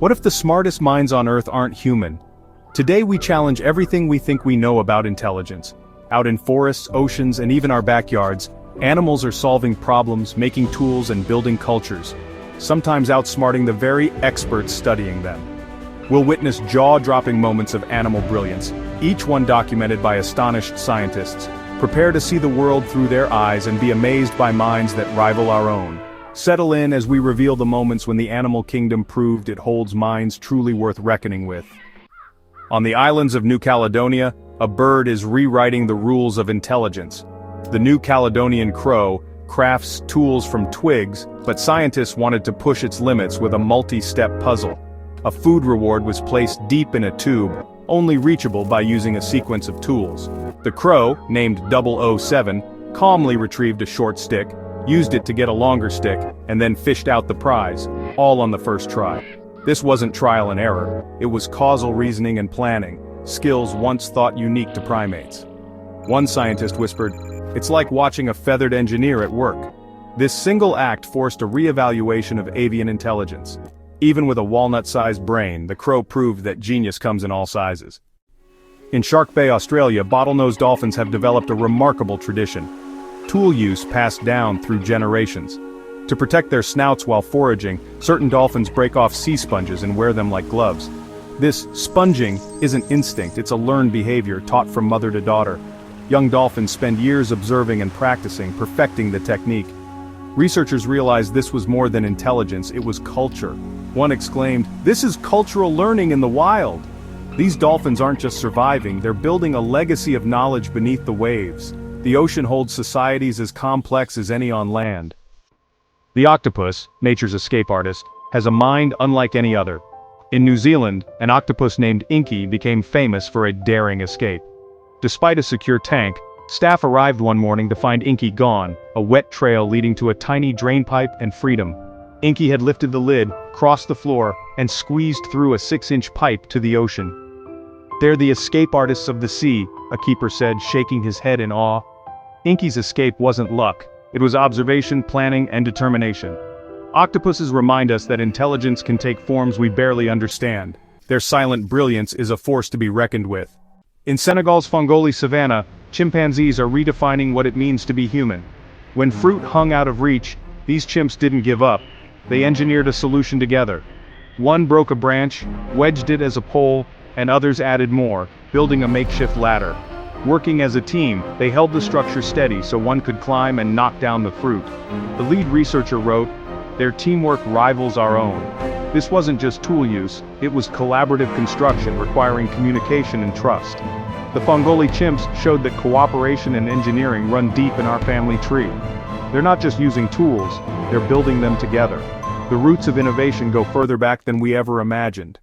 What if the smartest minds on Earth aren't human? Today we challenge everything we think we know about intelligence. Out in forests, oceans, and even our backyards, animals are solving problems, making tools, and building cultures, sometimes outsmarting the very experts studying them. We'll witness jaw-dropping moments of animal brilliance, each one documented by astonished scientists. Prepare to see the world through their eyes and be amazed by minds that rival our own. Settle in as we reveal the moments when the animal kingdom proved it holds minds truly worth reckoning with. On the islands of New Caledonia, a bird is rewriting the rules of intelligence. The New Caledonian crow crafts tools from twigs, but scientists wanted to push its limits with a multi-step puzzle. A food reward was placed deep in a tube, only reachable by using a sequence of tools. The crow, named 007, calmly retrieved a short stick, used it to get a longer stick, and then fished out the prize, all on the first try. This wasn't trial and error, it was causal reasoning and planning, skills once thought unique to primates. One scientist whispered, "It's like watching a feathered engineer at work." This single act forced a re-evaluation of avian intelligence. Even with a walnut-sized brain, the crow proved that genius comes in all sizes. In Shark Bay, Australia, bottlenose dolphins have developed a remarkable tradition. Tool use passed down through generations. To protect their snouts while foraging, certain dolphins break off sea sponges and wear them like gloves. This sponging isn't instinct, it's a learned behavior taught from mother to daughter. Young dolphins spend years observing and practicing, perfecting the technique. Researchers realized this was more than intelligence, it was culture. One exclaimed, "This is cultural learning in the wild." These dolphins aren't just surviving, they're building a legacy of knowledge beneath the waves. The ocean holds societies as complex as any on land. The octopus, nature's escape artist, has a mind unlike any other. In New Zealand, an octopus named Inky became famous for a daring escape. Despite a secure tank, staff arrived one morning to find Inky gone, a wet trail leading to a tiny drainpipe and freedom. Inky had lifted the lid, crossed the floor, and squeezed through a 6-inch pipe to the ocean. "They're the escape artists of the sea," a keeper said, shaking his head in awe. Inky's escape wasn't luck, it was observation, planning, and determination. Octopuses remind us that intelligence can take forms we barely understand. Their silent brilliance is a force to be reckoned with. In Senegal's Fongoli savanna, chimpanzees are redefining what it means to be human. When fruit hung out of reach, these chimps didn't give up. They engineered a solution together. One broke a branch, wedged it as a pole, and others added more, building a makeshift ladder. Working as a team, they held the structure steady so one could climb and knock down the fruit. The lead researcher wrote, "Their teamwork rivals our own." This wasn't just tool use, it was collaborative construction requiring communication and trust. The Fongoli chimps showed that cooperation and engineering run deep in our family tree. They're not just using tools, they're building them together. The roots of innovation go further back than we ever imagined.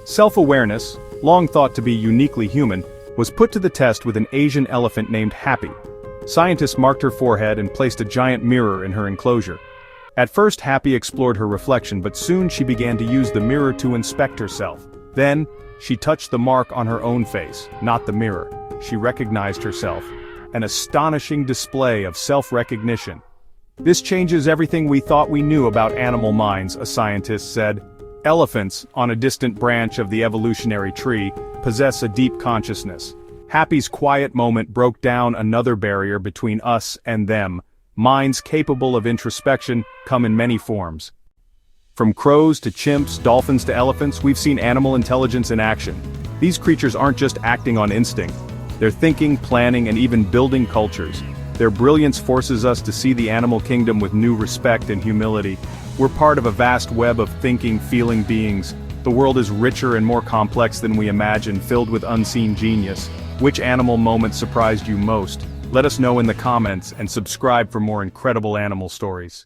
Self-awareness, long thought to be uniquely human, was put to the test with an Asian elephant named Happy. Scientists marked her forehead and placed a giant mirror in her enclosure. At first Happy explored her reflection, but soon she began to use the mirror to inspect herself. Then, she touched the mark on her own face, not the mirror. She recognized herself. An astonishing display of self-recognition. "This changes everything we thought we knew about animal minds," a scientist said. "Elephants, on a distant branch of the evolutionary tree, possess a deep consciousness. Happy's quiet moment broke down another barrier between us and them. Minds capable of introspection come in many forms. From crows to chimps, dolphins to elephants, we've seen animal intelligence in action. These creatures aren't just acting on instinct. They're thinking, planning, and even building cultures. Their brilliance forces us to see the animal kingdom with new respect and humility. We're part of a vast web of thinking, feeling beings. The world is richer and more complex than we imagined, filled with unseen genius. Which animal moment surprised you most? Let us know in the comments and subscribe for more incredible animal stories.